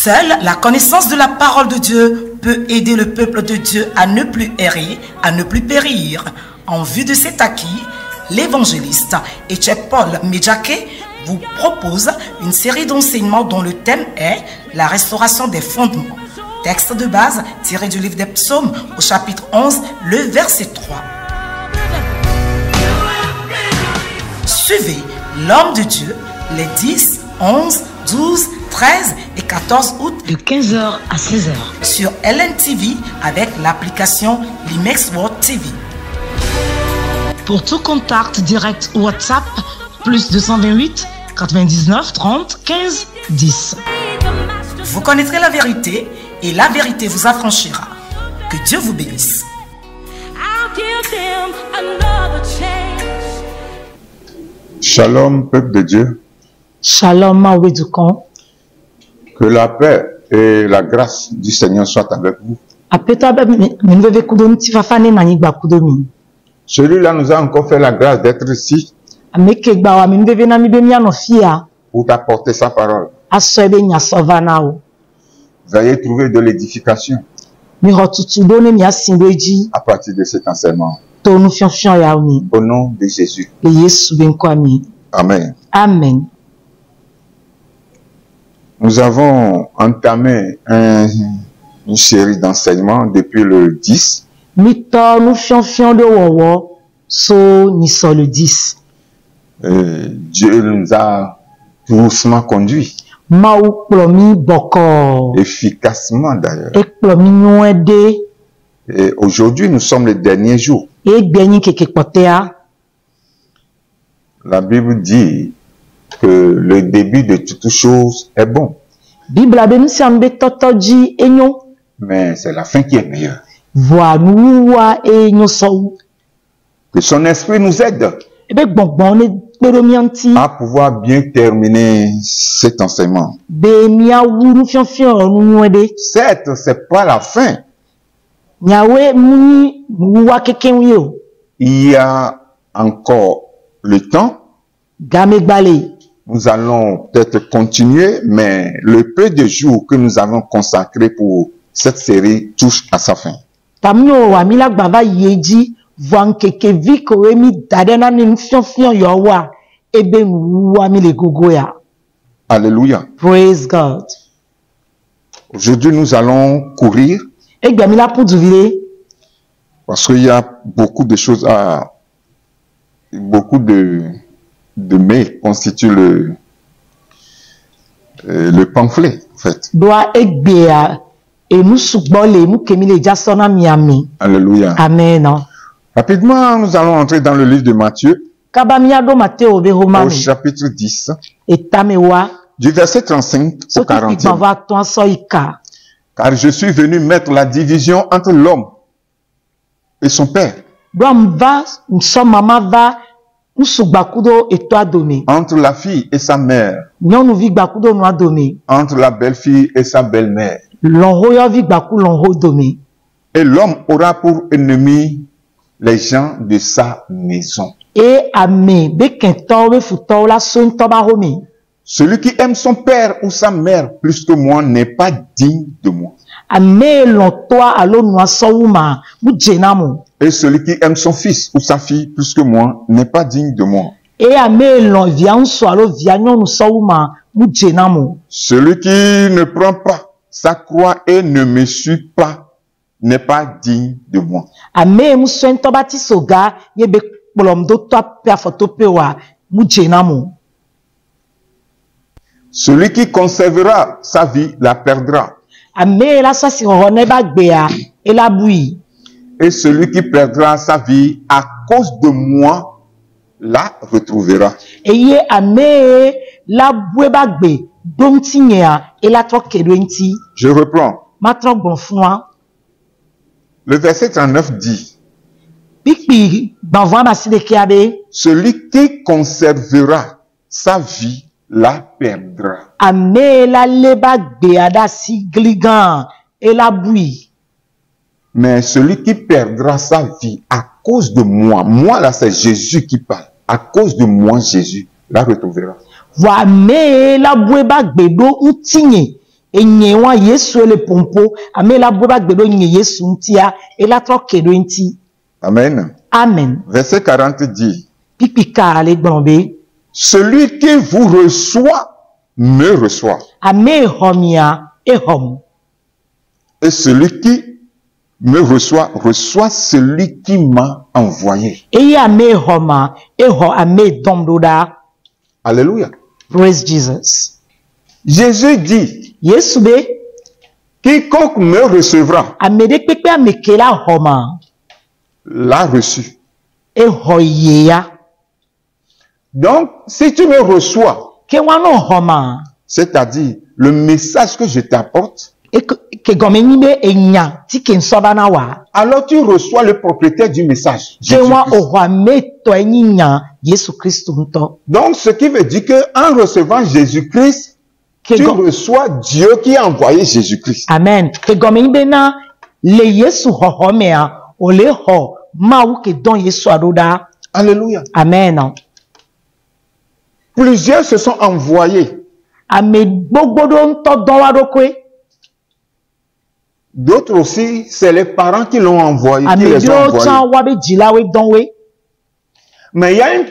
Seule la connaissance de la parole de Dieu peut aider le peuple de Dieu à ne plus errer, à ne plus périr. En vue de cet acquis, l'évangéliste Etche-Paul Medjake vous propose une série d'enseignements dont le thème est la restauration des fondements. Texte de base tiré du livre des Psaumes au chapitre 11, le verset 3. Suivez l'homme de Dieu les 10, 11, 12, 13 et 14 août de 15h à 16h sur LNTV avec l'application Limex World TV. Pour tout contact direct WhatsApp, plus 228 99 30 15 10. Vous connaîtrez la vérité et la vérité vous affranchira. Que Dieu vous bénisse. Shalom, peuple de Dieu. Shalom, Mawedukon. Que la paix et la grâce du Seigneur soient avec vous. Celui-là nous a encore fait la grâce d'être ici pour t'apporter sa parole. Veuillez trouver de l'édification à partir de cet enseignement. Au nom de Jésus. Amen. Amen. Nous avons entamé une série d'enseignements depuis le 10. Dieu nous a doucement conduits. Efficacement d'ailleurs. Et aujourd'hui, nous sommes les derniers jours. La Bible dit que le début de toute chose est bon. Mais c'est la fin qui est meilleure. Que son esprit nous aide à pouvoir bien terminer cet enseignement. Certes, c'est pas la fin. Il y a encore le temps. Nous allons peut-être continuer, mais le peu de jours que nous avons consacrés pour cette série touche à sa fin. Alléluia. Praise God. Aujourd'hui, nous allons courir parce qu'il y a beaucoup de choses à... Beaucoup de mails constituent le pamphlet, en fait. Alléluia. Amen. Rapidement, nous allons entrer dans le livre de Matthieu, au chapitre 10, du verset 35 au 40. Car je suis venu mettre la division entre l'homme et son père, entre la fille et sa mère, entre la belle-fille et sa belle-mère. Et l'homme aura pour ennemi les gens de sa maison. Celui qui aime son père ou sa mère plus que moi n'est pas digne de moi. Et celui qui aime son fils ou sa fille plus que moi n'est pas digne de moi. Celui qui ne prend pas sa croix et ne me suit pas n'est pas digne de moi. Celui qui conservera sa vie la perdra. Et celui qui perdra sa vie à cause de moi la retrouvera. Je reprends. Le verset 39 dit: celui qui conservera sa vie la perdra. Mais celui qui perdra sa vie à cause de moi, moi là c'est Jésus qui parle, à cause de moi Jésus la retrouvera. enyewa Yesu le pompo amela boba gbedo nye Yesu ntia ela trokedo nti. Amen. Amen. Verset 40 dit: Pipika ale gbonbe. Celui qui vous reçoit me reçoit. Ame homia ehom. Et celui qui me reçoit reçoit celui qui m'a envoyé. Eye ame homa eho ame domdoda. Alléluia. Praise Jesus. Jésus dit: Yesu be quiconque me recevra amede pepe amekela homa l'a reçu. eho yeya. Donc, si tu me reçois, Kewano homa c'est-à-dire le message que je t'apporte, ke gomeni be enya tike nsobana wa. alors tu reçois le propriétaire du message. Kewa oho ame to enya Yesu Christo nto. Donc, ce qui veut dire que en recevant Jésus-Christ, tu reçois Dieu qui a envoyé Jésus-Christ. Amen. Ke gomeni be na le Yesu hohomea ole ho mawu ke don Yesu adoda. Alléluia. Amen. Plusieurs se sont envoyés. Ame gbogbodo nto don wa do kwe. D'autres aussi, c'est les parents qui l'ont envoyé, qui Ame les ont dio chan envoyés. wa be jilawe don we. Mais il y a une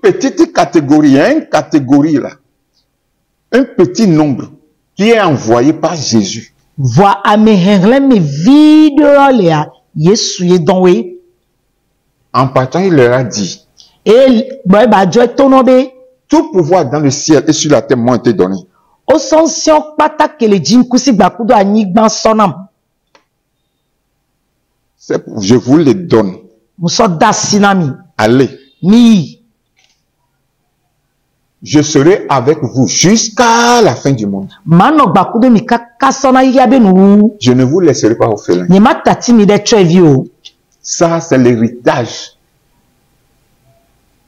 petite catégorie, il y a une catégorie là, un petit nombre qui est envoyé par Jésus. Voa ame hengle me video lea Yesu ye don we. En partant, il leur a dit: E boy ba joy tono be tout pouvoir dans le ciel et sur la terre m'ont été donnés. o sonsion pata ke le jinkusi gbakudo anyigban sonam. Je vous les donne. Muso da sinami. Allez, Mi je serai avec vous jusqu'à la fin du monde. mano gbakudo mi kaka sona yabe nu. Je ne vous laisserai pas orphelin. Ni matati mi de trevio. Ça, c'est l'héritage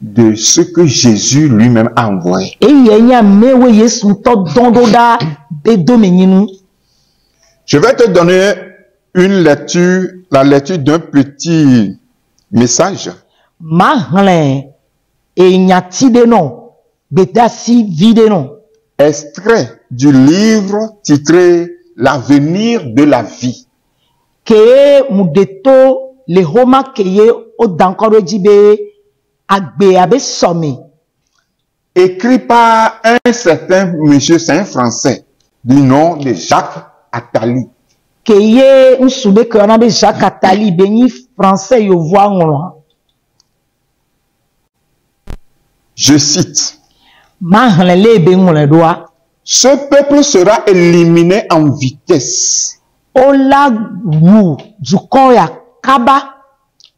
de ce que Jésus lui-même a envoyé. E yenya mewe Yesu to dondo da be do meninu. Je vais te donner une lecture, la lecture d'un petit message. Ma hle e nyati de non bedasi vide non. Extrait du livre titré L'avenir de la vie. Ke mudeto le homa keye o dankoro jibe agbe abe somi. Écrit par un certain monsieur, c'est un Français, du nom de Jacques Attali. Keye nsube ke ona be Jacques Attali beni français yo voix ngolo. Je cite: Ma hle le be ngolo doa. ce peuple sera éliminé en vitesse, Ola wu dukon ya kaba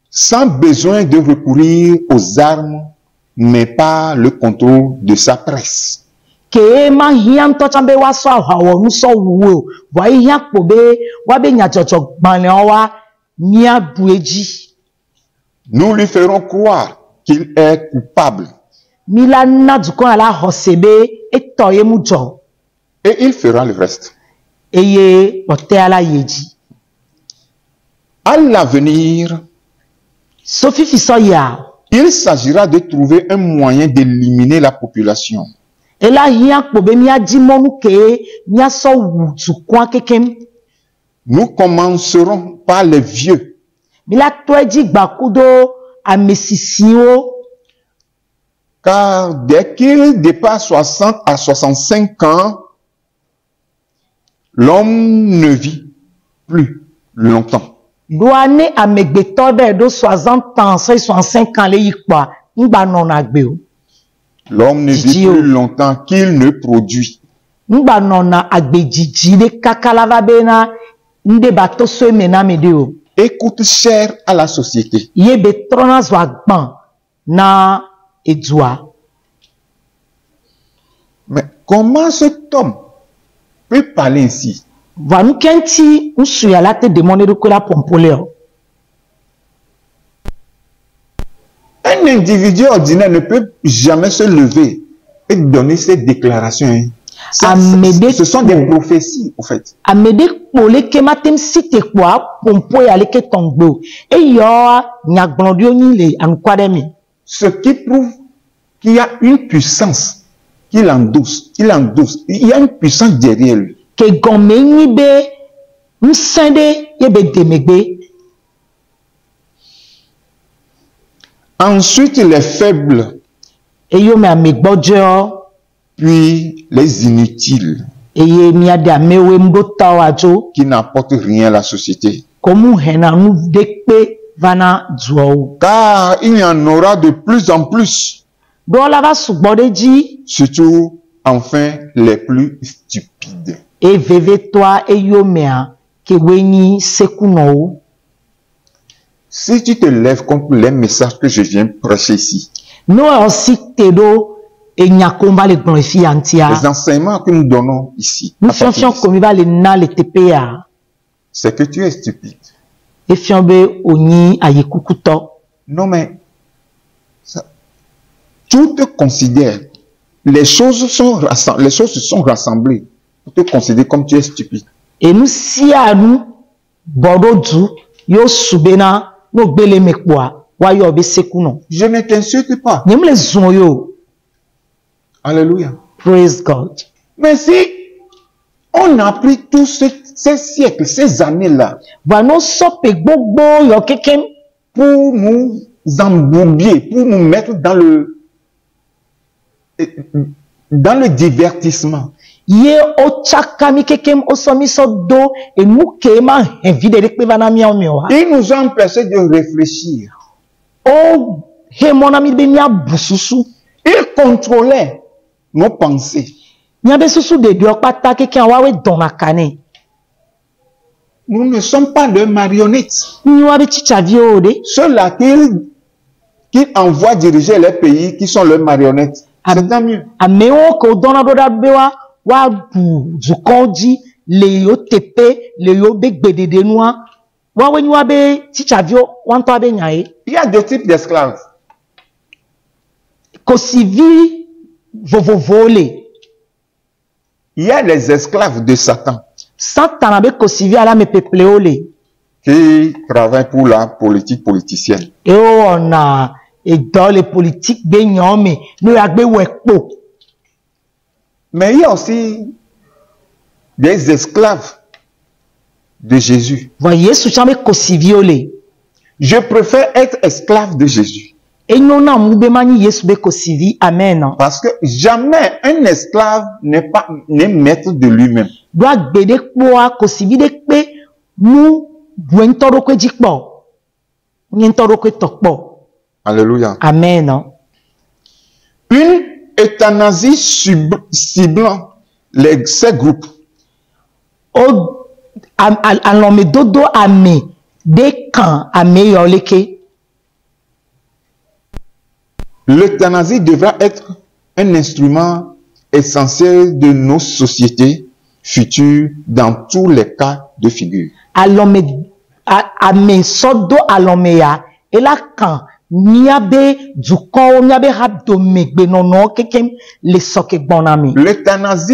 sans besoin de recourir aux armes, mais par le contrôle de sa presse. ke ma hiam to chambe wa so hawo nu so wuwo wa hiam po be wa be nya chocho gbanle wa mia bueji Nous lui ferons croire qu'il est coupable mila na dukon ala hosebe etoye mujo et il fera le reste. eye ote ala yeji À l'avenir, sofi fi so ya il s'agira de trouver un moyen d'éliminer la population. ela hiam po be mia di monu ke mia so wu dukon kekem Nous commencerons par les vieux, mila toeji gbakudo amesisiwo car dès qu'il dépasse 60 à 65 ans, l'homme ne vit plus longtemps. douane amegbeto be do 60 ans 65 ans le yikpa ngba non agbe o. L'homme ne vit plus longtemps qu'il ne produit. Ngba nona agbejiji de kakalava bena nde bato so mena medeo. Et coûte cher à la société. Ye betrona zwa na edua. Mais comment cet homme peut parler ainsi? Vanu kenti nsuya la te demande de kola pompoleo. Un individu ordinaire ne peut jamais se lever et donner ces déclarations. Ce sont des prophéties, en fait. Amede pole kematem site kwa pompo ya leke tongbo. E yo nyagbondio ni le ankwademi. Ce qui prouve qu'il y a une puissance qu'il endosse. Il y a une puissance derrière lui. ke gome ni be nsende ye be demegbe. Ensuite les faibles, eyo me amegbojo, puis les inutiles, eye mi ade amewe mbota wajo, qui n'apportent rien à la société. Komu hena nu dekpe vana duo. Car il y en aura de plus en plus. Dola va subodeji, Surtout, enfin, les plus stupides. E veve toi eyo mea ke weni sekuno. Si tu te lèves contre les messages que je viens prêcher ici, les enseignements que nous donnons ici, c'est que tu es stupide. Non mais, tu te considères, les choses se sont rassemblées pour te considérer comme tu es stupide. Et nous, si à nous, Bordeaux, yo subena, no bele mekwa, wa yo be sekuno. Je ne t'insulte pas. Nyemle zonyo. Alléluia. Praise God. Mais si on a pris tous ces siècles, ces années-là, no sope gbogbo yo kekem, pour nous embrouiller, pour nous mettre dans le divertissement. Ye o chakami kekem osomi sodo et nous kema envide de vana miao miao. Ils nous ont empêché de réfléchir. Oh, he mon ami benya bususu. Ils contrôlaient nos pensées. Nyabe susu de dio pata kekem wawe donakane. Nous ne sommes pas de marionnettes. Niwabe chichavio de. Ceux-là qui envoient diriger les pays qui sont leurs marionnettes. C'est tant mieux. Ameo ko dona doda bewa. Wa du zukonji le yo tepe le yo begbede de noa wa wenyi wa be tichavio wanto abe nyae. Il y a deux types d'esclaves. Kosivi vovovole. Il y a les esclaves de Satan. Satan abe kosivi ala me pepleole. Qui travaillent pour la politique politicienne. Et on a et dans les politiques be nyome no agbe wekpo. Mais il y a aussi des esclaves de Jésus. Voyez, ce chambre kosiviole. Je préfère être esclave de Jésus. Et non, non, moubemani yesu be kosivi, amen. Parce que jamais un esclave n'est maître de lui-même. Doit bede kwa kosivi de kpe mu buentoro kwe jikpo. Nientoro kwe tokpo. Alléluia. Amen. Une euthanasie ciblant ces groupes. Alome dodo ame de kan ame yoleke. L'euthanasie devra être un instrument essentiel de nos sociétés futures dans tous les cas de figure. Alome ame sodo alome ya ela kan l'euthanasie,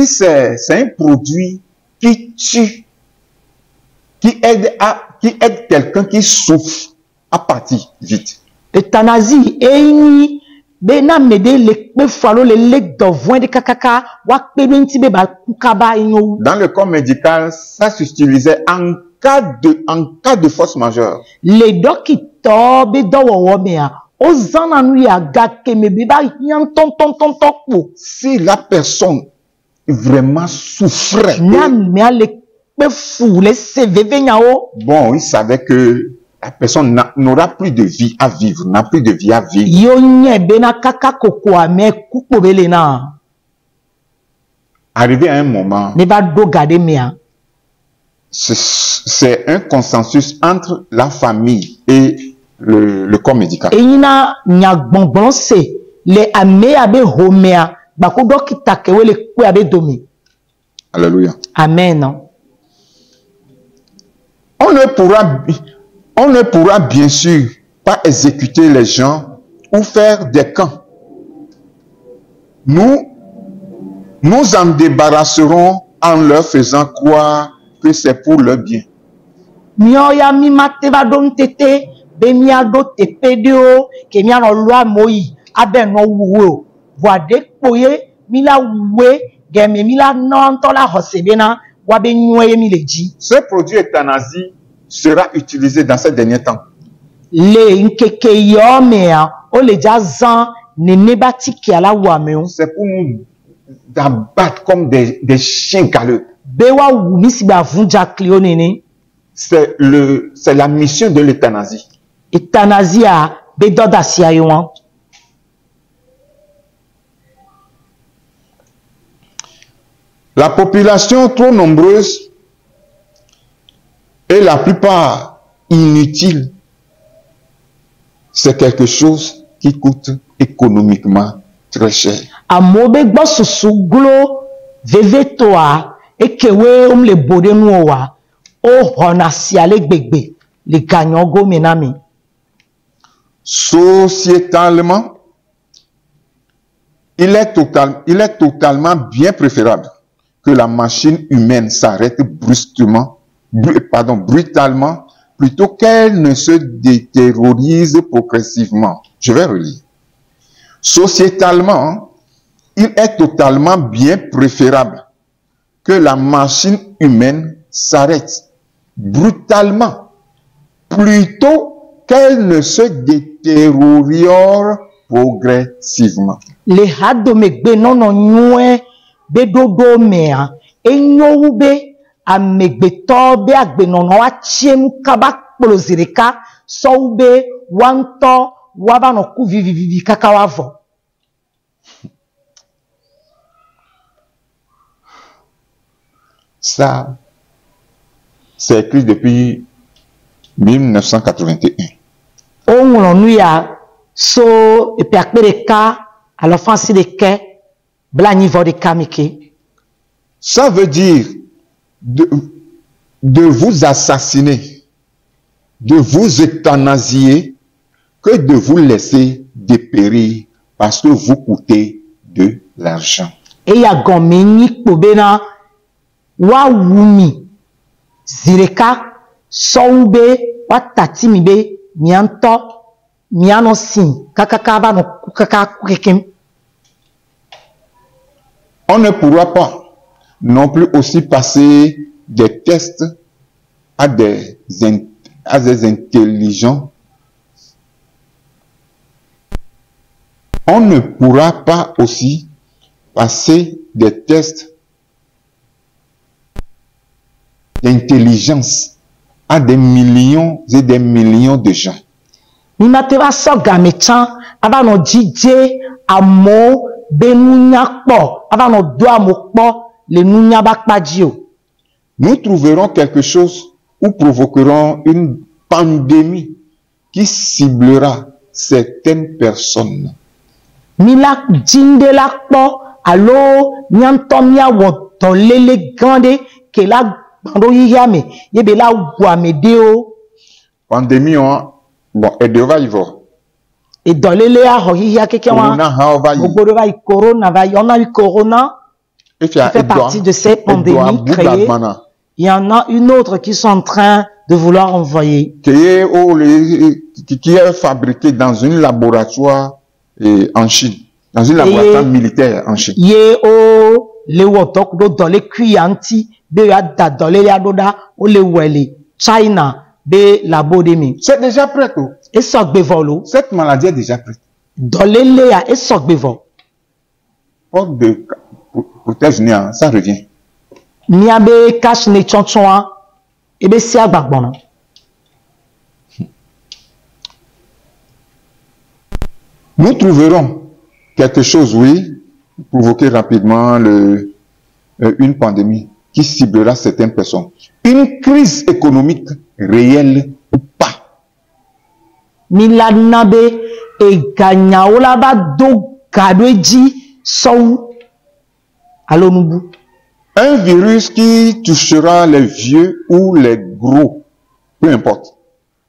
c'est un produit qui tue, qui aide quelqu'un qui souffre à partir vite. Euthanasie, dans le corps médical, ça s'utilisait en cas de force majeure. Les docteurs si la personne vraiment souffrait, bon, il savait que la personne n'aura plus de vie à vivre, n'a plus de vie à vivre. Arrivé à un moment, c'est un consensus entre la famille et le corps médical. Alléluia. Amen. On ne pourra bien sûr pas exécuter les gens ou faire des camps. Nous en débarrasserons en leur faisant croire que c'est pour leur bien. Ce produit euthanasie sera utilisé dans ces derniers temps. C'est pour nous d'abattre comme des chiens galeux. C'est la mission de l'euthanasie. La population trop nombreuse et la plupart inutile, c'est quelque chose qui coûte économiquement très cher. Sociétalement, il est totalement bien préférable que la machine humaine s'arrête brutalement, plutôt qu'elle ne se détériorise progressivement. Je vais relire. Sociétalement, il est totalement bien préférable que la machine humaine s'arrête brutalement, plutôt qu'elle ne se détériore progressivement. Les hadomegbe nono nyue bedodo mea enyo be amegbeto be agbenono wa chienu kaba kpolozireka so be wanto wabano ku vivivivi kakawavo. Ça, c'est écrit depuis 1981. So et puis après à l'offense de ke blanivo de kamike. Ça veut dire de vous assassiner, de vous euthanasier, que de vous laisser dépérir parce que vous coûtez de l'argent. Et ya gomeni kobena wa wumi zireka soube wa tatimibe mianto miano sin kakakaba no kakakukekem. On ne pourra pas non plus aussi passer des tests à des intelligents. On ne pourra pas aussi passer des tests d'intelligence à des millions et des millions de gens. Ni mateba so gamechan abano jije amo benunya po abano do amokpo le nunya bakpajio. Nous trouverons quelque chose ou provoquerons une pandémie qui ciblera certaines personnes. Mila jinde la po alo nyantomia wotolele gande ke la bando yame yebe la guamedeo. Pandémie bon, et de va y voir. Et dans les léa, il y a quelqu'un qui on a eu corona, qui fait partie de cette pandémie créée. Il y en a une autre qui sont en train de vouloir envoyer. Qui est fabriqué dans un laboratoire en Chine, dans un laboratoire militaire en Chine. Il y a les wotok dans les cuyanti, dans les yadoda, ou les weli, China. C'est déjà prêt. Cette maladie est déjà prête. Porte de protège nia, ça revient. Nous trouverons quelque chose, oui, provoquer rapidement une pandémie qui ciblera certaines personnes. Une crise économique réelle ou pas. Milanabe et Ganyaola ba do kadweji sou alonubu. Un virus qui touchera les vieux ou les gros, peu importe.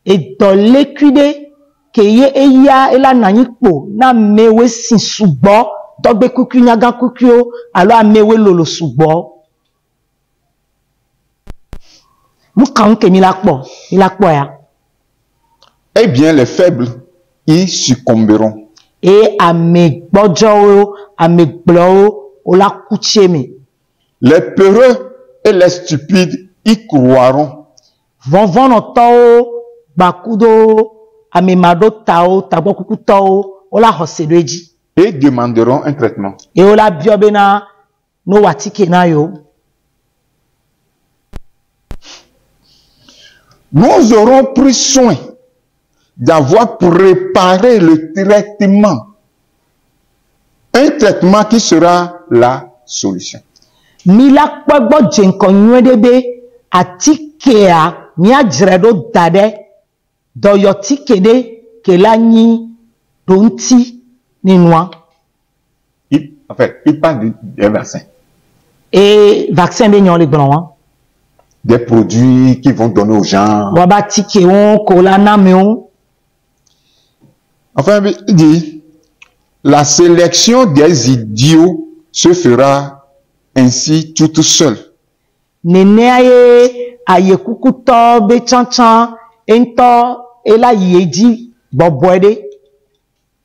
Et dans l'écude que ye eya ela nanipo na mewe sin subo dogbe kuku nyaga kukio alo amewe lolo subo. Eh bien, les faibles y succomberont. Et les peureux et les stupides y croiront. Et demanderont un traitement. Nous aurons pris soin d'avoir préparé le traitement. Un traitement qui sera la solution. En fait, il parle des vaccins. Et vaccin des produits qui vont donner aux gens. Enfin, il dit, la sélection des idiots se fera ainsi toute seule.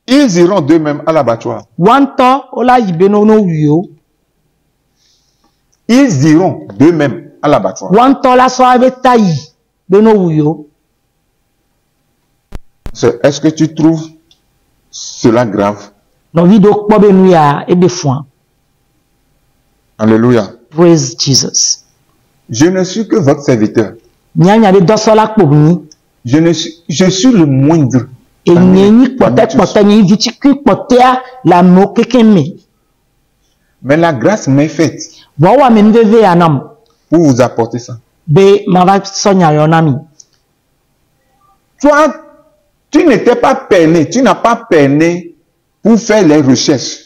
Ils iront d'eux-mêmes à l'abattoir. Ils iront d'eux-mêmes à l'abattoir. Est-ce que tu trouves cela grave? Alléluia. Praise Jesus. Je ne suis que votre serviteur. Je suis le moindre. Mais la grâce m'est faite pour vous apporter ça. Toi, tu n'étais pas peiné, tu n'as pas peiné pour faire les recherches.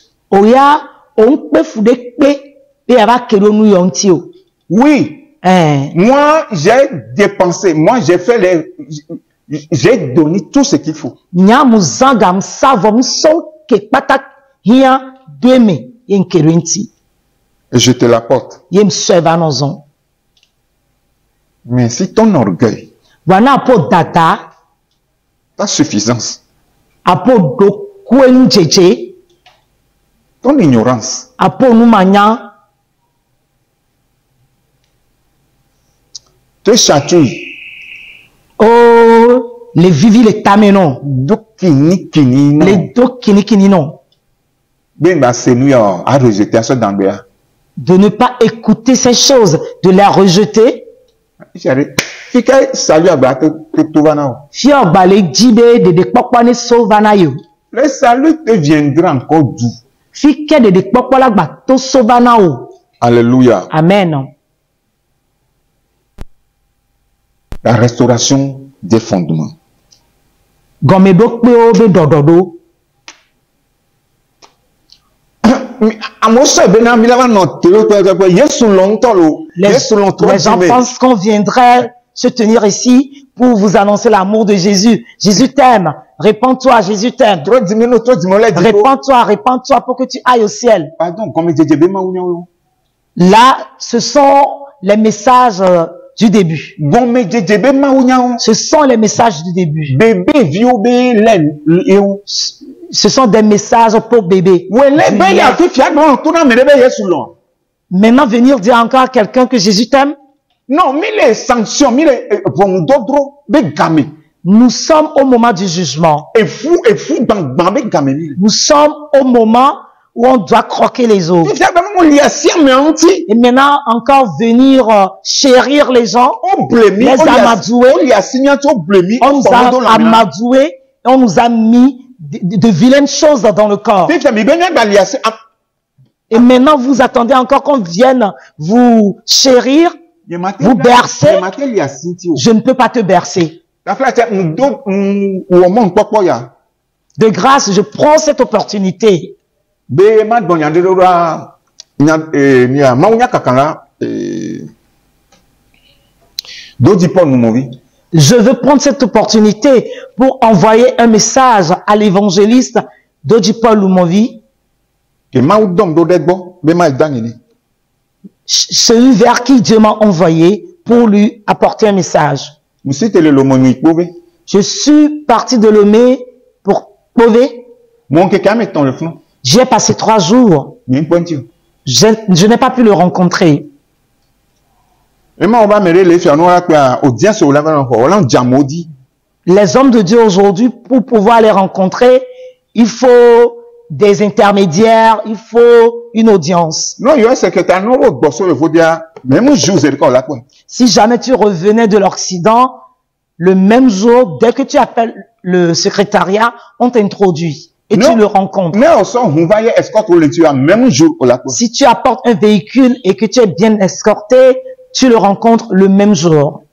Oui, moi j'ai dépensé, moi j'ai fait les... J'ai donné tout ce qu'il faut. Et je te l'apporte. Mais si ton orgueil, ta suffisance, ton ignorance, te chatouille, les vivi les tamenons. Les dokini non. De ne pas écouter ces choses, de les rejeter. Le salut te viendra encore doux. Alléluia. Amen. La restauration des fondements. Les gens pensent qu'on viendrait se tenir ici pour vous annoncer l'amour de Jésus. Jésus t'aime. Répands-toi, Jésus t'aime. Répands-toi pour que tu ailles au ciel. Là, ce sont les messages du début. Ce sont les messages du début. Ce sont des messages pour bébé. Maintenant, venir dire encore à quelqu'un que Jésus t'aime? Non, mais les sanctions, nous sommes au moment du jugement. Nous sommes au moment où on doit croquer les os. Et maintenant, encore venir chérir les gens, les amadouer. On nous a amadoués, on nous a mis de vilaines choses dans le corps. Et maintenant, vous attendez encore qu'on vienne vous chérir, vous bercer. Je ne peux pas te bercer. De grâce, je prends cette opportunité. Je veux prendre cette opportunité pour envoyer un message à l'évangéliste Dodipol Lumovi. Celui vers qui Dieu m'a envoyé pour lui apporter un message. Je suis parti de Lomé pour Pové. J'ai passé 3 jours. Je n'ai pas pu le rencontrer. Les hommes de Dieu aujourd'hui, pour pouvoir les rencontrer, il faut des intermédiaires, il faut une audience. Non, il y a un secrétaire, si jamais tu revenais de l'Occident, le même jour, dès que tu appelles le secrétariat, on t'introduit et tu le rencontres. Si tu apportes un véhicule et que tu es bien escorté, tu le rencontres le même jour.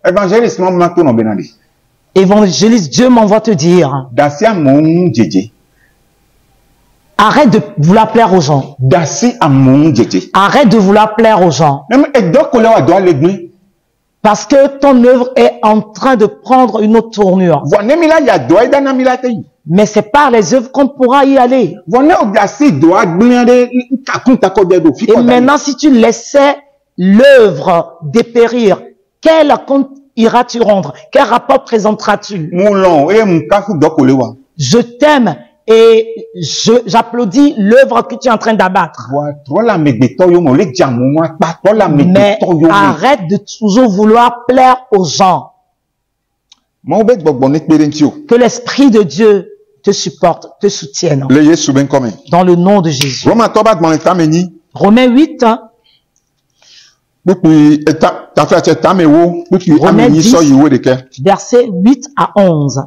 Évangéliste, Dieu m'envoie te dire. Arrête de vouloir plaire aux gens. Arrête de vouloir plaire aux gens. Parce que ton œuvre est en train de prendre une autre tournure. Mais c'est par les œuvres qu'on pourra y aller. Et maintenant, si tu laissais l'œuvre dépérir, quel compte iras-tu rendre? Quel rapport présenteras-tu? Je t'aime et j'applaudis l'œuvre que tu es en train d'abattre. Mais arrête de toujours vouloir plaire aux gens. Que l'Esprit de Dieu te supporte, te soutienne. Dans le nom de Jésus. Romains 8. Romains 10, verset 8 à 11.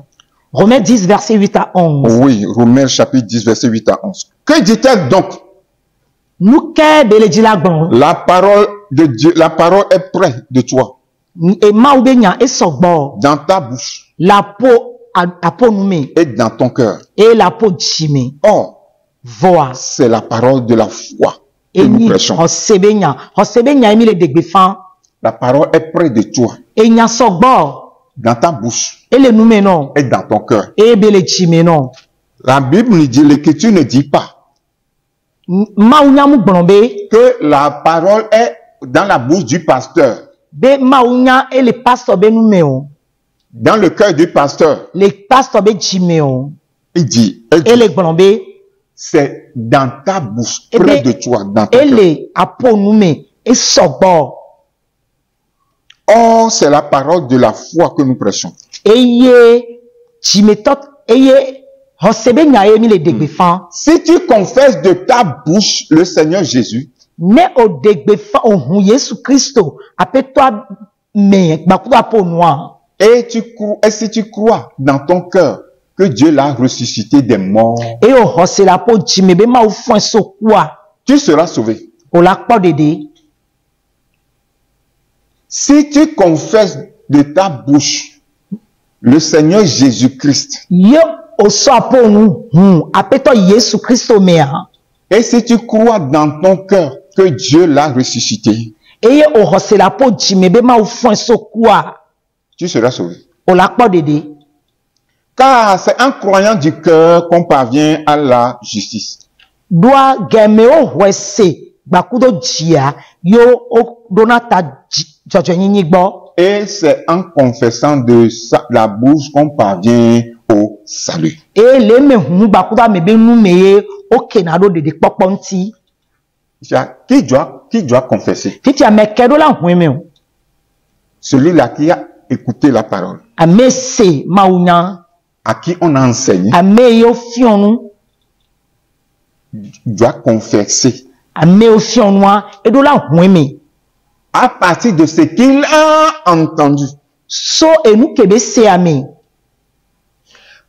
Romains 10, verset 8 à 11. Oui, Romains chapitre 10, verset 8 à 11. Que dit-elle donc? La parole de Dieu, la parole est près de toi. Dans ta bouche. Et dans ton cœur. Or, c'est la parole de la foi que nous prêchons. La parole est près de toi. Dans ta bouche et dans ton cœur. La Bible nous dit, l'Écriture ne dit pas que la parole est dans la bouche du pasteur, dans le cœur du pasteur. Il dit, c'est dans ta bouche, près de toi, dans ton cœur. Or, c'est la parole de la foi que nous prêchons. Si tu confesses de ta bouche le Seigneur Jésus, et si tu crois dans ton cœur que Dieu l'a ressuscité des morts, tu seras sauvé. Si tu confesses de ta bouche le Seigneur Jésus-Christ, et si tu crois dans ton cœur que Dieu l'a ressuscité, tu seras sauvé. Car c'est en croyant du cœur qu'on parvient à la justice. Et c'est en confessant de la bouche qu'on parvient au salut. Qui doit confesser? Celui-là qui a écouté la parole, à qui on a enseigné, doit confesser à partir de ce qu'il a entendu.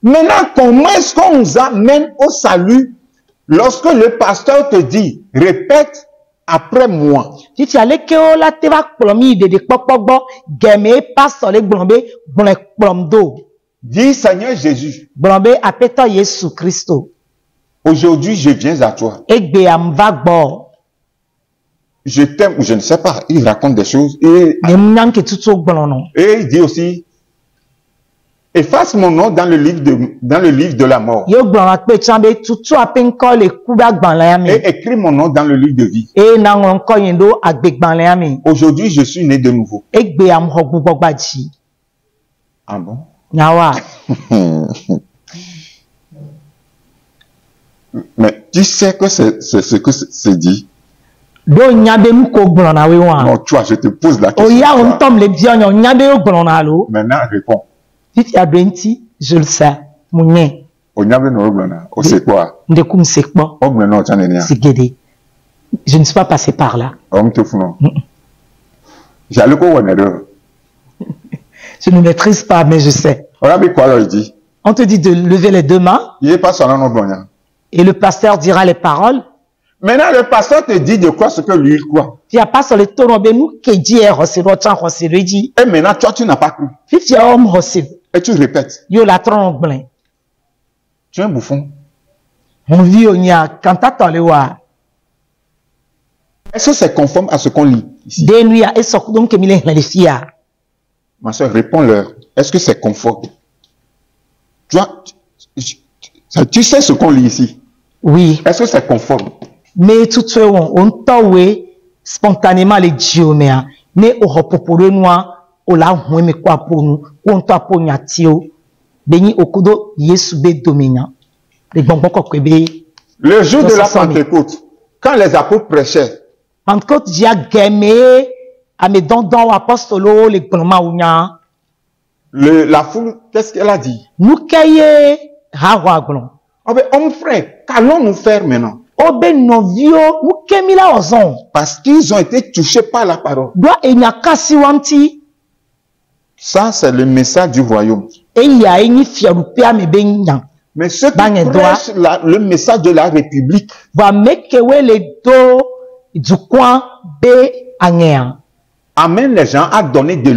Maintenant, comment est-ce qu'on nous amène au salut lorsque le pasteur te dit, répète après moi? Dis, Seigneur Jésus, aujourd'hui je viens à toi. Je t'aime, ou je ne sais pas, il raconte des choses et il dit aussi, efface mon nom dans le livre de la mort et écris mon nom dans le livre de vie. Aujourd'hui je suis né de nouveau. Ah bon? Mais tu sais que c'est ce que c'est dit. Non, toi, je te pose la question. Maintenant, réponds. Je le sais. C'est quoi? Je ne suis pas passé par là. Je ne maîtrise pas, mais je sais. On te dit de lever les deux mains. Et le pasteur dira les paroles. Maintenant, le pasteur te dit de quoi ce que lui il croit. Et maintenant, toi, tu n'as pas cru. Et tu répètes. Tu es un bouffon. Est-ce que c'est conforme à ce qu'on lit ici? Ma soeur, réponds-leur. Est-ce que c'est conforme? Tu sais ce qu'on lit ici? Oui. Est-ce que c'est conforme? Mais tout ce on tawe spontanément les diomèa ne ohopoporo noa ola hweme kwa ponu on to aponya tio beni okudo yesu be domina le gbongbon kokwebe. Le jour de la Pentecôte, quand les apôtres prêchaient, Pentecôte dia geme ame dondon apostolo le gbonma unya la foule, qu'est-ce qu'elle a dit? Nous kaye hawa glon. Oh ben, homme frère, qu'allons-nous faire maintenant? Parce qu'ils ont été touchés par la parole. Ça, c'est le message du royaume. Mais ceux qui prêchent le message de la République, amènent les gens à donner des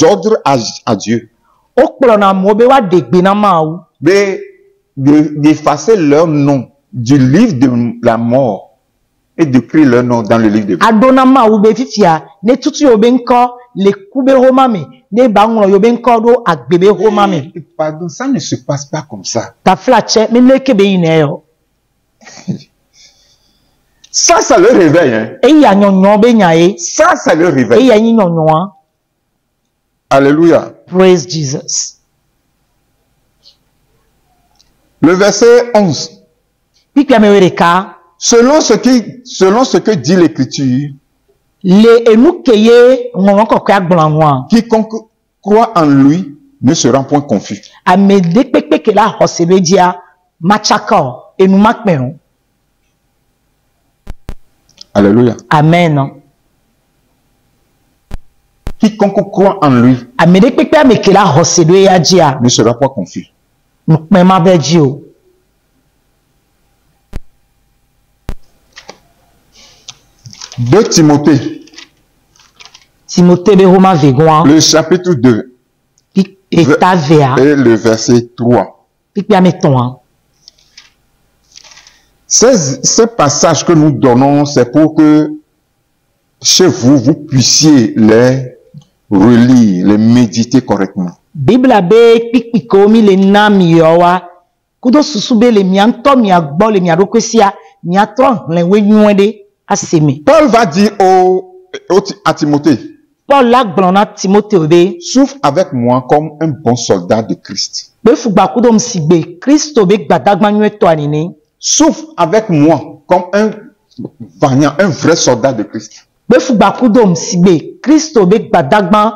ordres à Dieu. D'effacer leur nom du livre de la mort et d'écrire leur nom dans le livre de vie. Pardon, ça ne se passe pas comme ça. Ça, ça le réveille. Hein? Ça, ça le réveille. Alléluia. Praise Jesus. Le verset 11. Selon ce que dit l'Écriture, quiconque croit en lui ne sera point confus. Alléluia. Amen. Quiconque croit en lui ne sera pas confus. 2 Timothée. Le chapitre 2. Et le verset 3. Ces passages que nous donnons, c'est pour que chez vous, vous puissiez les relire, les méditer correctement. Bible abe pikpikomi le namiowa kudo susube le mianto miagbo le miarokesia miatro le wenyuede asemi. Paul va dire à Timothée. Paul la glona Timothée obe. Souffre avec moi comme un bon soldat de Christ. Be fugba kudo msigbe Christo be gbadagba nyeto anini. Souffre avec moi comme un vaillant, un vrai soldat de Christ. Be fugba kudo msigbe Christo be gbadagba.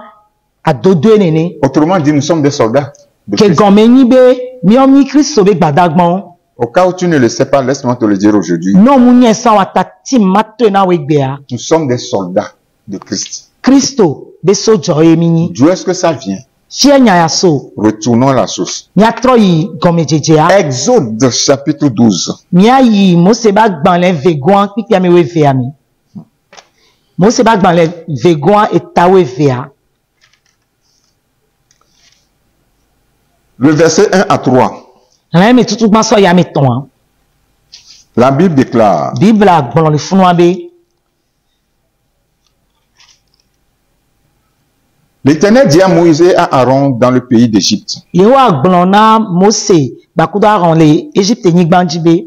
Autrement dit, nous sommes des soldats de Christ. Au cas où tu ne le sais pas, laisse-moi te le dire aujourd'hui. Nous sommes des soldats de Christ. D'où est-ce que ça vient? Retournons à la source. Exode chapitre 12. Le verset 1 à 3. La Bible déclare. L'Éternel dit à Moïse et à Aaron dans le pays d'Égypte.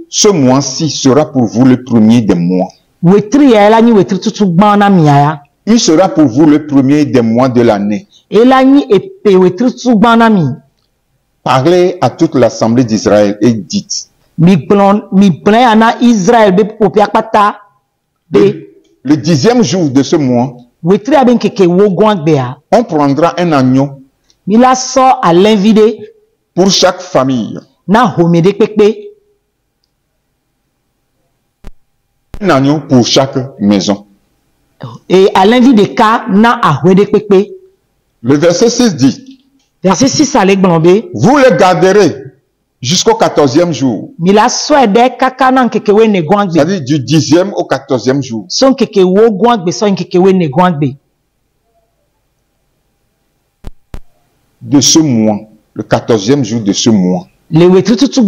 Ce mois-ci sera pour vous le premier des mois. Il sera pour vous le premier des mois de l'année. Parlez à toute l'assemblée d'Israël et dites. le 10e jour de ce mois, on prendra un agneau pour chaque famille. Un agneau pour chaque maison. Et à l'envie des cas, le verset 6 dit, verset 6 vous le garderez jusqu'au 14e jour. C'est-à-dire du 10e au 14e jour. De ce mois, le 14e jour de ce mois. Et toute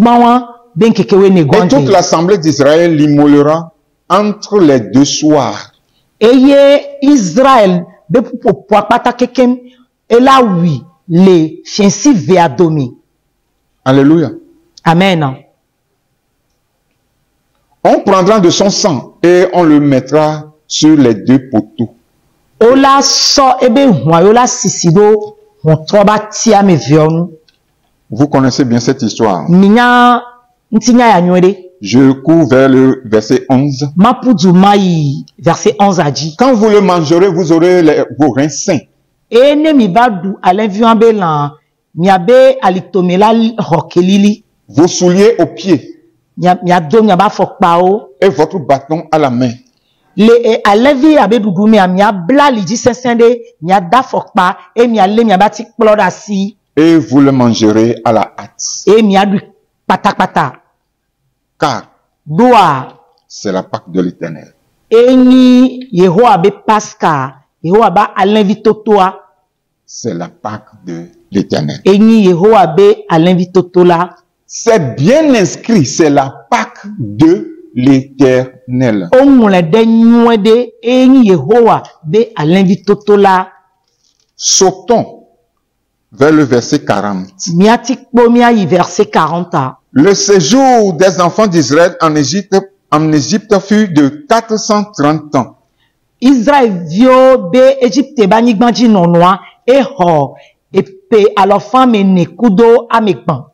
l'assemblée d'Israël l'immolera entre les deux soirs. Israël, Alléluia. Amen. On prendra de son sang et on le mettra sur les deux poteaux. Vous connaissez bien cette histoire. Je cours vers le verset 11. Verset 11 a dit, quand vous le mangerez, vous aurez vos reins sains. Vos souliers aux pieds. Et votre bâton à la main. Et vous le mangerez à la hâte. Car c'est la Pâque de l'Éternel. C'est la Pâque de l'Éternel. C'est bien inscrit, c'est la Pâque de l'Éternel. Sautons vers le verset 40. Le séjour des enfants d'Israël en Égypte fut de 430 ans. Israël vio be Égypte banigbanji nonoa et ho et pe alofa menekudo amekban.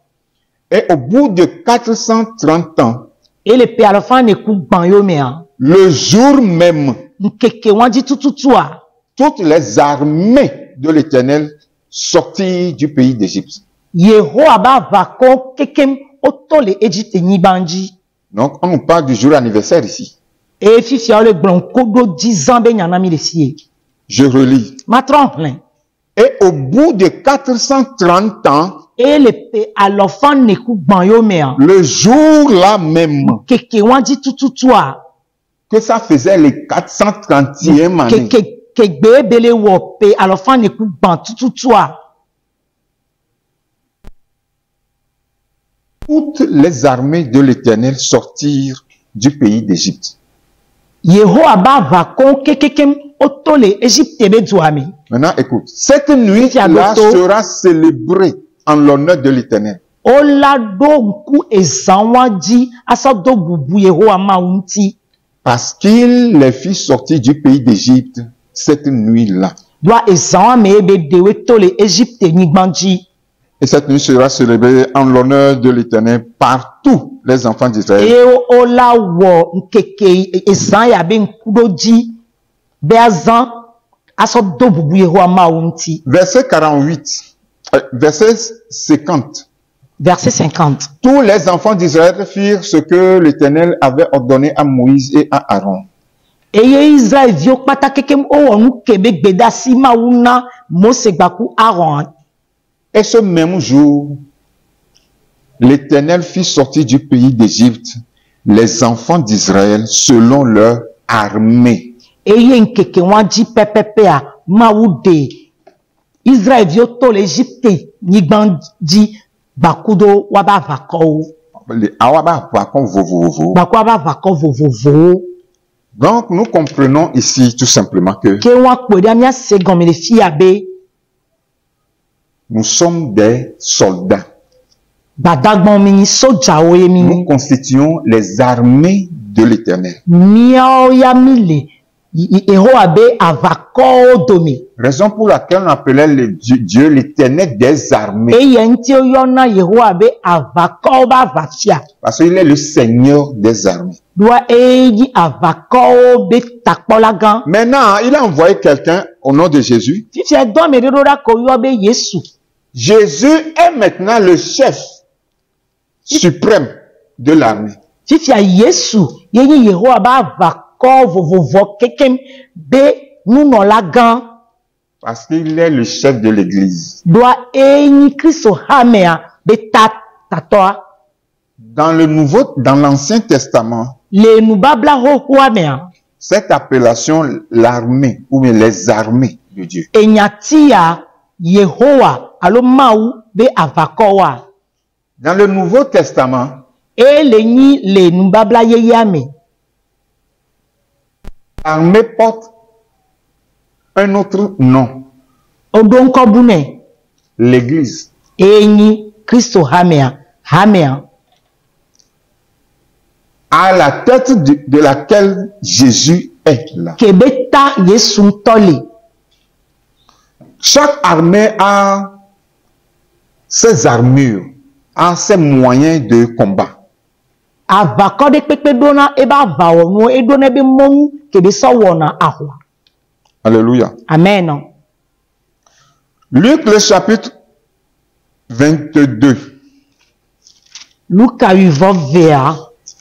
Et au bout de 430 ans, et le pe alofa nekugban yomea. Le jour même, nkeke wanji tututua. Toutes les armées de l'Éternel sortirent du pays d'Égypte. Yehoaba vako kekem otole Égypte nibanji. Donc on nous parle du jour anniversaire ici. Je relis. Et au bout de 430 ans, le jour là même, que ça faisait les 430e année, toutes les armées de l'Éternel sortirent du pays d'Égypte. Maintenant, écoute, cette nuit-là sera célébrée en l'honneur de l'Éternel. Parce qu'il les fit sortir du pays d'Égypte cette nuit-là. Et cette nuit sera célébrée en l'honneur de l'Éternel par tous les enfants d'Israël. Verset 48, verset 50. Verset 50. Tous les enfants d'Israël firent ce que l'Éternel avait ordonné à Moïse et à Aaron. Et ce même jour, l'Éternel fit sortir du pays d'Égypte les enfants d'Israël selon leur armée. Donc nous comprenons ici tout simplement que nous sommes des soldats. Nous constituons les armées de l'Éternel. Raison pour laquelle on appelait Dieu l'Éternel des armées. Parce qu'il est le Seigneur des armées. Maintenant, il a envoyé quelqu'un au nom de Jésus. Jésus est maintenant le chef suprême de l'armée. Parce qu'il est le chef de l'église. Dans l'Ancien Testament, cette appellation, l'armée, ou bien les armées de Dieu. Dans le Nouveau Testament, l'armée porte un autre nom. L'église. À la tête de laquelle Jésus est là. Chaque armée a ses armures, a ses moyens de combat. Alléluia. Amen. Luc le chapitre 22.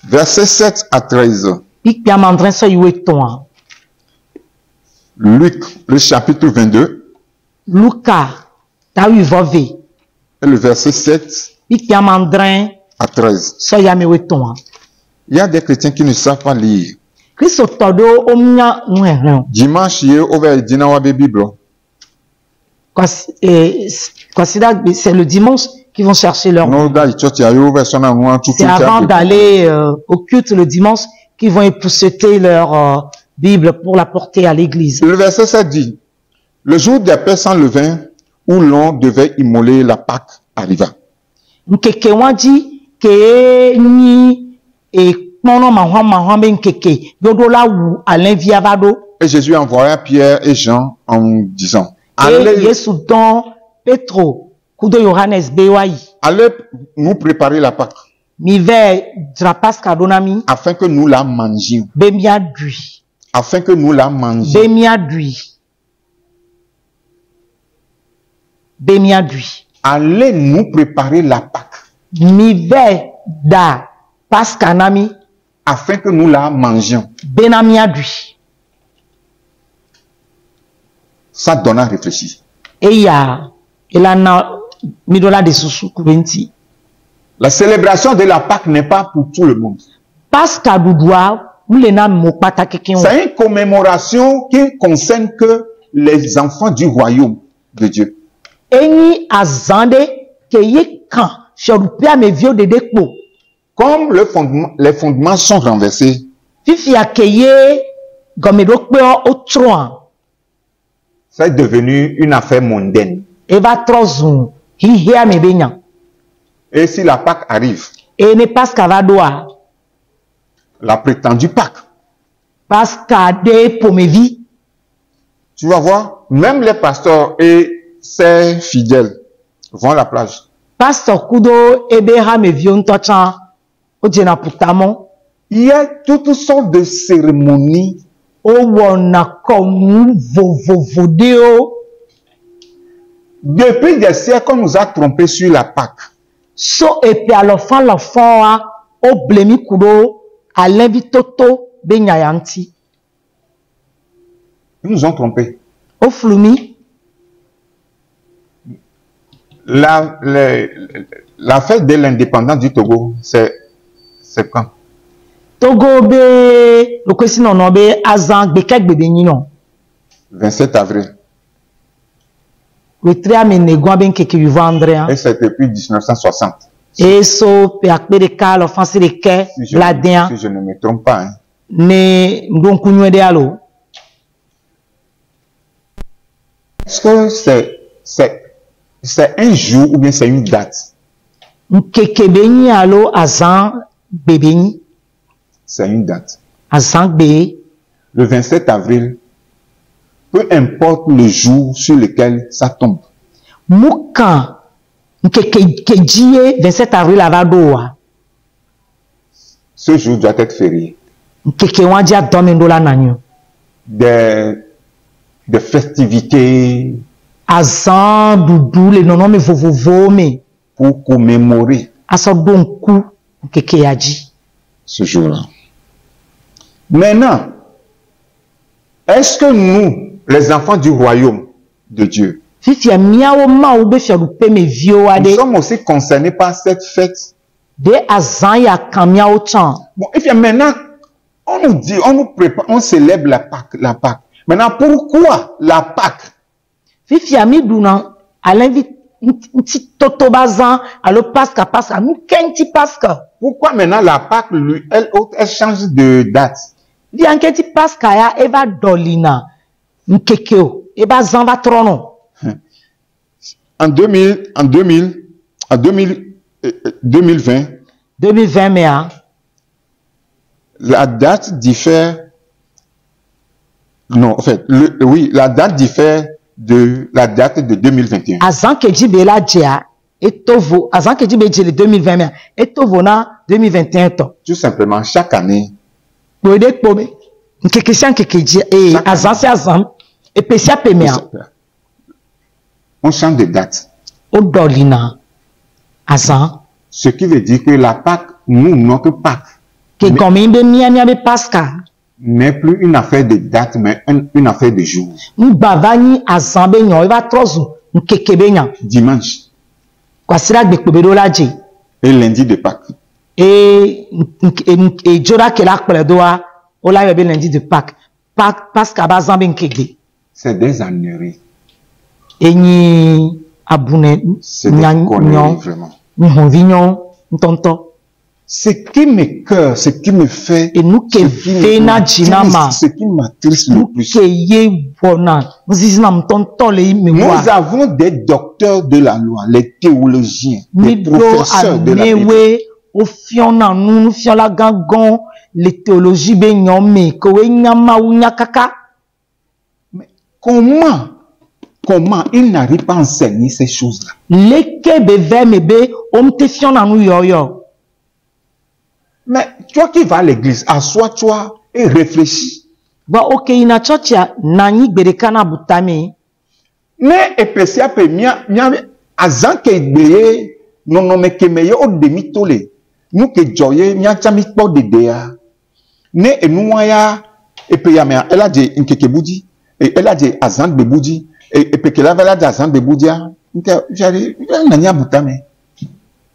Verset 7 à 13. Luc le chapitre 22. Et le verset 7 à 13. Il y a des chrétiens qui ne savent pas lire. Dimanche, c'est le dimanche qu'ils vont chercher leur Bible. C'est avant d'aller au culte le dimanche qu'ils vont épousseter leur Bible pour la porter à l'église. Le verset 7 dit: le jour des pains sans levain où l'on devait immoler la Pâque arriva. Et Jésus envoya Pierre et Jean en disant: allez nous préparer la Pâque, afin que nous la mangions. Afin que nous la mangions. Allez nous préparer la Pâque, afin que nous la mangions. Ça donne à réfléchir. La célébration de la Pâque n'est pas pour tout le monde. C'est une commémoration qui concerne que les enfants du royaume de Dieu. Comme les fondements sont renversés, c'est devenu une affaire mondaine. Et si la Pâque arrive, la prétendue Pâque, tu vas voir, même les pasteurs et ses fidèles vont à la plage. Il y a toutes sortes de cérémonies depuis des siècles, on nous a trompés sur la Pâque. Ils nous ont trompés. La fête de l'indépendance du Togo, c'est quand? 27 avril. Et c'est depuis 1960. Si je ne me trompe pas. Hein. Est-ce que c'est un jour ou bien c'est une date? C'est une date. le 27 avril, peu importe le jour sur lequel ça tombe. Moukan, ke 27 avril avadoa. Ce jour doit être férié. Des festivités pour commémorer ce jour-là. Maintenant, est-ce que nous, les enfants du royaume de Dieu, nous sommes aussi concernés par cette fête? Bon, et puis maintenant, on nous dit, on nous prépare, on célèbre la Pâque, la Pâque. Maintenant, pourquoi la Pâque? Pourquoi maintenant la Pâque, lui, elle change de date? En 2020, la date diffère. Non, en fait, oui, la date diffère de la date de 2021. Tout simplement, chaque année. On change de date. Ce qui veut dire que la Pâque, nous, notre Pâque, n'est plus une affaire de date, mais une affaire de jour. Dimanche. Et lundi de Pâques. C'est des âneries. C'est des conneries, vraiment. Ce qui me cœur, ce qui me fait, ce qui m'attriste le plus. Nous avons des docteurs de la loi, les théologiens, les professeurs de la Bible. Mais comment ils n'arrivent pas à enseigner ces choses-là? Mais toi qui vas à l'église, assois-toi et réfléchis. Mais épaissia pe mia azan ke gbeye non me kemeye o demi tole. Nous que joye mia chami po dedea. Ne enuaya epeya me elle a dit nkekebudi et elle a dit azan bebudi et pekela vela de azan bebudia. J'allais nanya butame.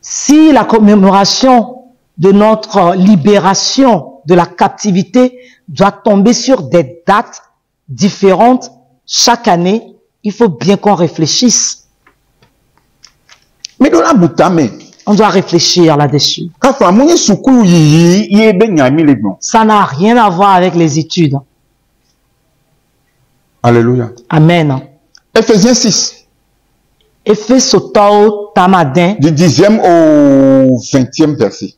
Si la commémoration de notre libération de la captivité doit tomber sur des dates différentes chaque année, il faut bien qu'on réfléchisse. Mais on doit réfléchir là-dessus. Ça n'a rien à voir avec les études. Alléluia. Amen. Ephésiens 6. Du 10e au 20e verset.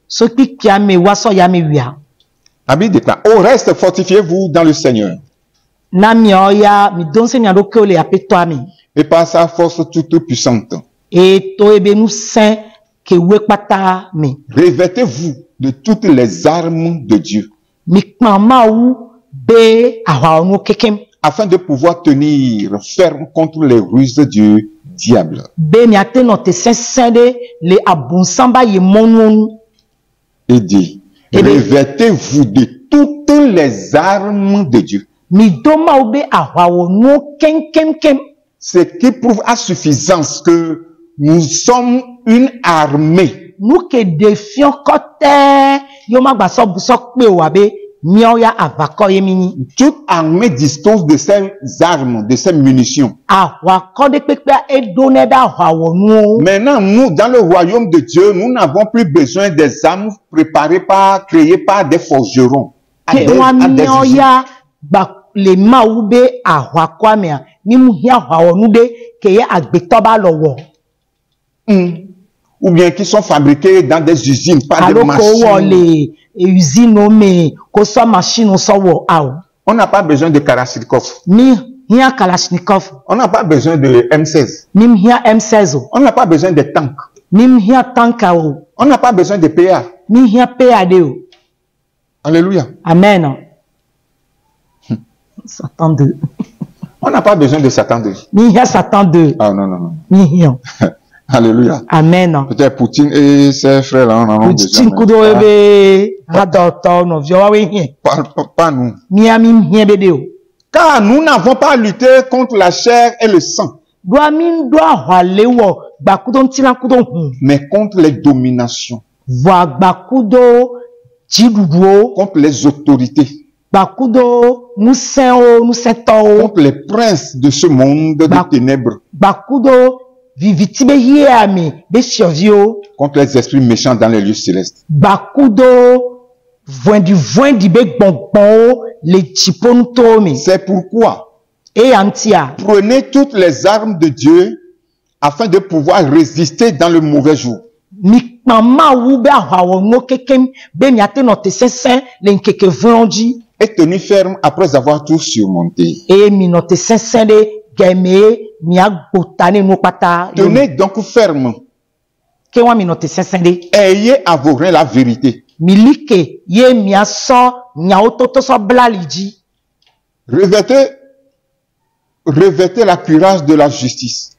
La Bible déclare: au reste, fortifiez-vous dans le Seigneur. Et par sa force toute puissante. Revêtez-vous de toutes les armes de Dieu. Afin de pouvoir tenir ferme contre les ruses du diable. Et dit: revêtez-vous de toutes les armes de Dieu. Ce qui prouve à suffisance que nous sommes une armée. Toute armée dispose de ces armes, de ces munitions. Maintenant, nous, dans le royaume de Dieu, nous n'avons plus besoin des armes créées par des forgerons. Ou bien qui sont fabriqués dans des usines, pas des machines. On n'a pas besoin de Kalachnikov. Kalachnikov. On n'a pas besoin de M16. M16. On n'a pas besoin de tanks. On n'a pas besoin de PA. Alléluia. Amen. Satan 2. On n'a pas besoin de Satan 2. Satan 2. Ah non, non, non. Alléluia. Amen. Peut-être Poutine et ses frères là, on en a besoin. Pas nous. Car nous n'avons pas lutté contre la chair et le sang, mais contre les dominations, contre les autorités, contre les princes de ce monde de ténèbres, contre les esprits méchants dans les lieux célestes. C'est pourquoi prenez toutes les armes de Dieu afin de pouvoir résister dans le mauvais jour. Et tenir ferme après avoir tout surmonté. Tenez donc ferme. Ayez à vos reins la vérité. Revêtez la cuirasse de la justice.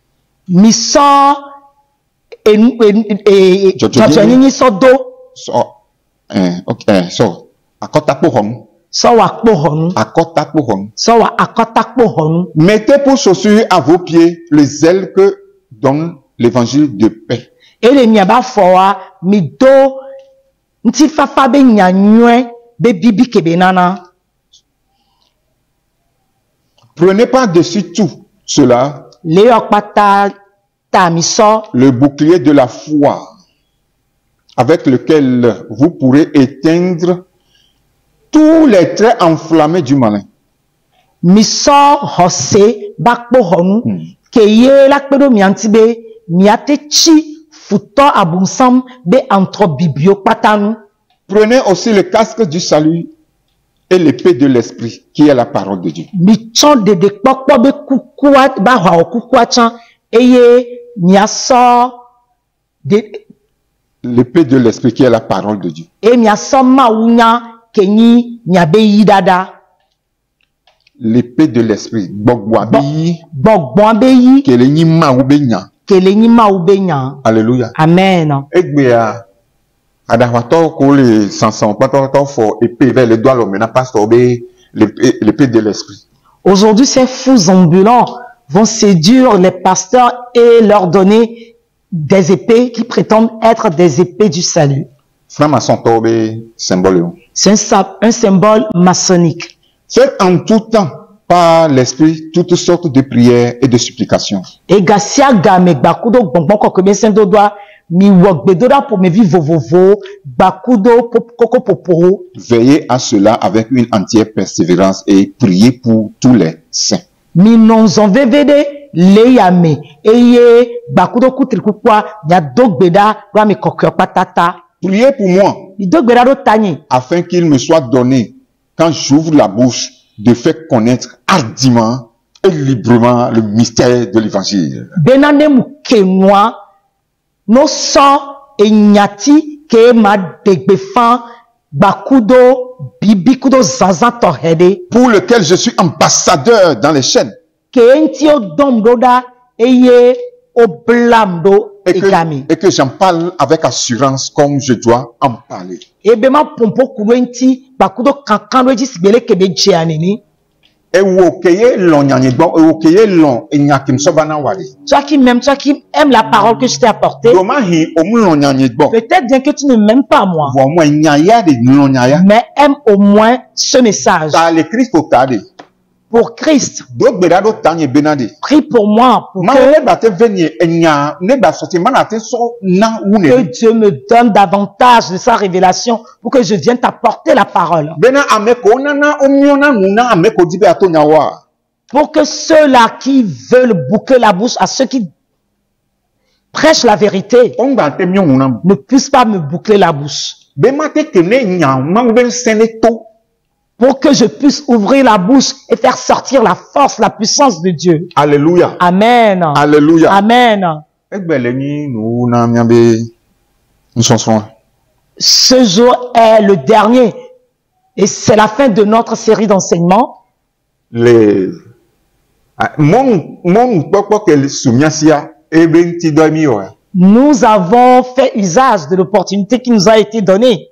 Mettez pour chaussure à vos pieds le zèle que donne l'évangile de paix. Prenez par-dessus tout cela le bouclier de la foi avec lequel vous pourrez éteindre tous les traits enflammés du malin. Prenez aussi le casque du salut et l'épée de l'esprit qui est la parole de Dieu. L'épée de l'esprit qui est la parole de Dieu. L'épée de l'esprit. Alléluia. Amen. L'épée de l'esprit. Aujourd'hui, ces fous ambulants vont séduire les pasteurs et leur donner des épées qui prétendent être des épées du salut. C'est un symbole maçonnique. Faites en tout temps par l'esprit toutes sortes de prières et de supplications. Veillez à cela avec une entière persévérance et priez pour tous les saints. Priez pour moi afin qu'il me soit donné, quand j'ouvre la bouche, de faire connaître hardiment et librement le mystère de l'évangile. Pour lequel je suis ambassadeur dans les chaînes. Et que j'en parle avec assurance comme je dois en parler. Toi qui m'aimes, toi qui aimes la parole que je t'ai apportée, peut-être bien que tu ne m'aimes pas moi, mais aime au moins ce message. Pour Christ, prie pour moi, pour que Dieu me donne davantage de sa révélation pour que je vienne t'apporter la parole. Pour que ceux-là qui veulent boucler la bouche à ceux qui prêchent la vérité ne puissent pas me boucler la bouche. pour que je puisse ouvrir la bouche et faire sortir la force, la puissance de Dieu. Alléluia. Amen. Alléluia. Amen. Ce jour est le dernier et c'est la fin de notre série d'enseignements. Nous avons fait usage de l'opportunité qui nous a été donnée.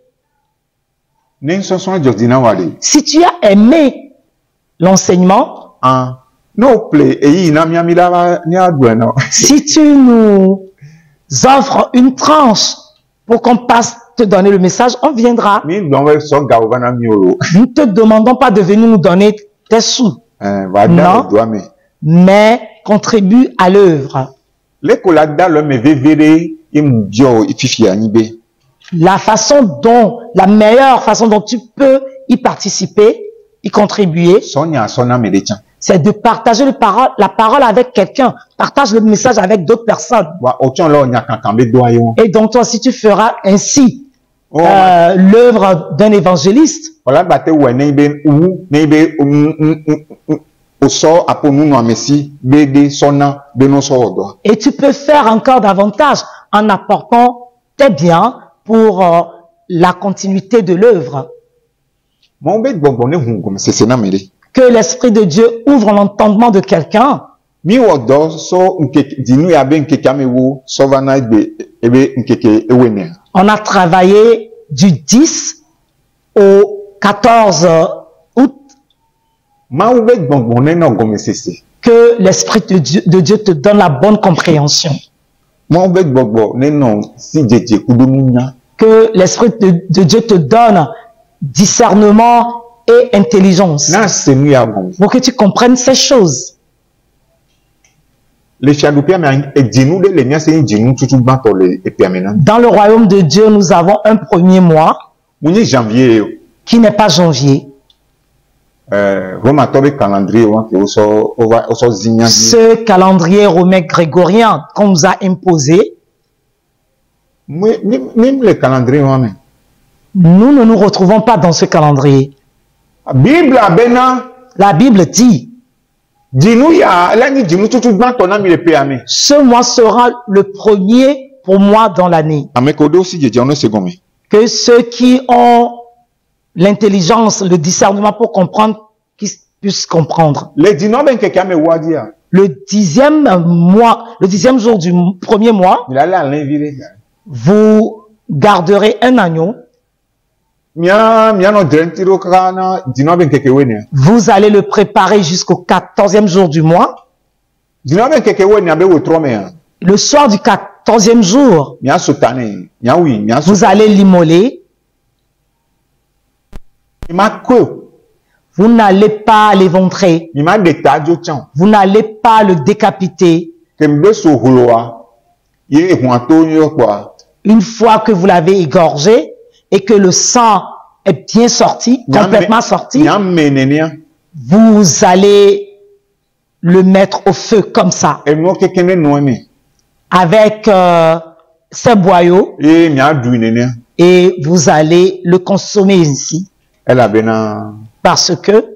Si tu as aimé l'enseignement, si tu nous offres une tranche pour qu'on passe te donner le message, on viendra. Nous ne te demandons pas de venir nous donner tes sous. Non, mais contribue à l'œuvre. La meilleure façon dont tu peux y participer, y contribuer, c'est de partager la parole avec quelqu'un. Partage le message avec d'autres personnes. Et donc toi, si tu feras ainsi l'œuvre d'un évangéliste, et tu peux faire encore davantage en apportant tes biens pour la continuité de l'œuvre. Que l'Esprit de Dieu ouvre l'entendement de quelqu'un. On a travaillé du 10 au 14 août. Que l'Esprit de Dieu te donne la bonne compréhension. Que l'Esprit de Dieu te donne discernement et intelligence pour que tu comprennes ces choses. Dans le royaume de Dieu, nous avons un premier mois qui n'est pas janvier. Ce calendrier romain grégorien qu'on nous a imposé, nous ne nous retrouvons pas dans ce calendrier. La Bible dit, ce mois sera le premier pour moi dans l'année. Que ceux qui ont l'intelligence, le discernement pour comprendre, qu'ils puissent comprendre. Le 10e mois, le 10e jour du premier mois, vous garderez un agneau. Vous allez le préparer jusqu'au 14e jour du mois. Le soir du 14e jour, vous allez l'immoler. Vous n'allez pas l'éventrer. Vous n'allez pas le décapiter. Une fois que vous l'avez égorgé et que le sang est bien sorti, complètement sorti, vous allez le mettre au feu comme ça. Avec ces boyaux. Et vous allez le consommer ainsi. Parce que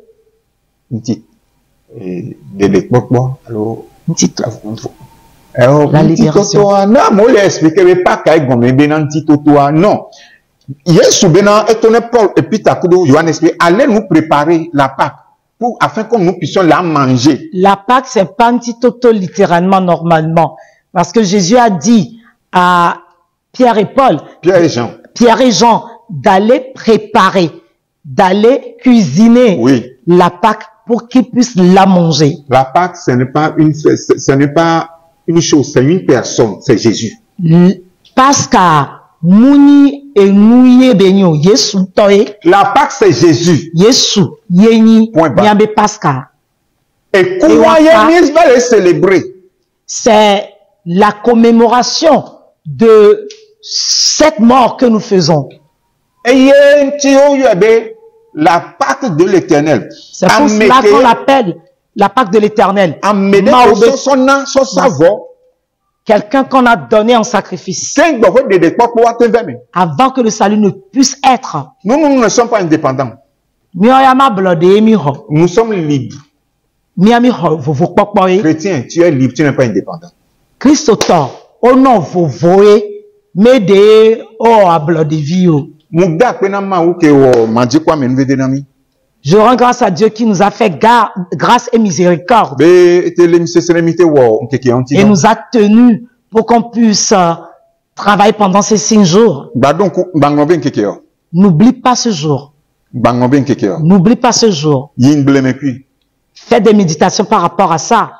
la libération. Non. Allez nous préparer la Pâque afin que nous puissions la manger. La Pâque, c'est pas un petit toto littéralement normalement. Parce que Jésus a dit à Pierre et Paul, Pierre et Jean, d'aller préparer, d'aller cuisiner la Pâque pour qu'ils puissent la manger. La Pâque, ce n'est pas une chose, c'est une personne, c'est Jésus. Pasca, Mouni et Nouye Benyo, Yesu Toye. La Pâque, c'est Jésus. Yesu, Yeni, Nyambe Pasca. Et comment Yénis va le célébrer? C'est la commémoration de cette mort que nous faisons. Et la Pâque de l'Éternel. C'est pour cela qu'on l'appelle la Pâque de l'Éternel. Quelqu'un qu'on a donné en sacrifice. Avant que le salut ne puisse être. Nous ne sommes pas indépendants. Nous sommes libres. Chrétien, tu es libre, tu n'es pas indépendant. Je rends grâce à Dieu qui nous a fait grâce et miséricorde. Et nous a tenus pour qu'on puisse travailler pendant ces 5 jours. N'oublie pas ce jour. N'oublie pas ce jour. Fais des méditations par rapport à ça.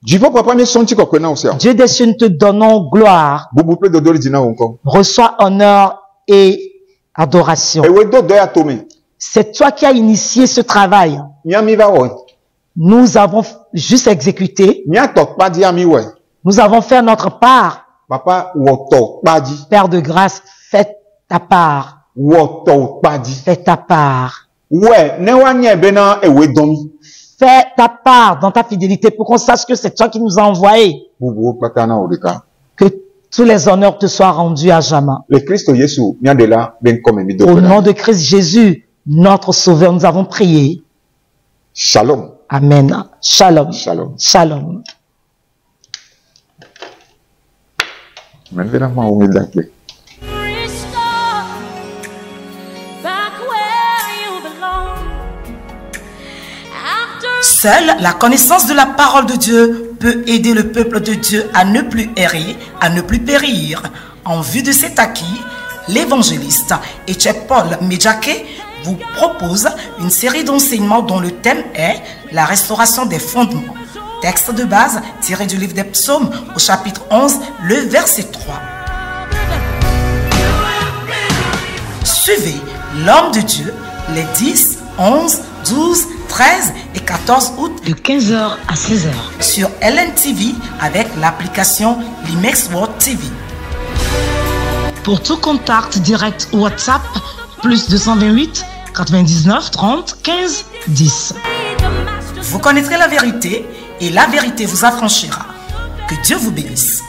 Dieu des cieux, nous te donnons gloire. Reçois honneur et adoration. C'est toi qui as initié ce travail. Nous avons juste exécuté. Nous avons fait notre part. Père de grâce, fais ta part. Fais ta part. Fais ta part dans ta fidélité pour qu'on sache que c'est toi qui nous as envoyés. Que tous les honneurs te soient rendus à jamais. Au nom de Christ Jésus, notre Sauveur, nous avons prié. Shalom. Amen. Shalom. Shalom. Shalom. Seule la connaissance de la parole de Dieu peut aider le peuple de Dieu à ne plus errer, à ne plus périr. En vue de cet acquis, l'évangéliste Paul Medjake vous propose une série d'enseignements dont le thème est la restauration des fondements. Texte de base tiré du livre des Psaumes au chapitre 11, le verset 3. Suivez l'homme de Dieu les 10, 11, 12, 13 et 14 août de 15h à 16h sur LNTV avec l'application Limex World TV. Pour tout contact direct WhatsApp, plus 228 99 30 15 10. Vous connaîtrez la vérité et la vérité vous affranchira. Que Dieu vous bénisse.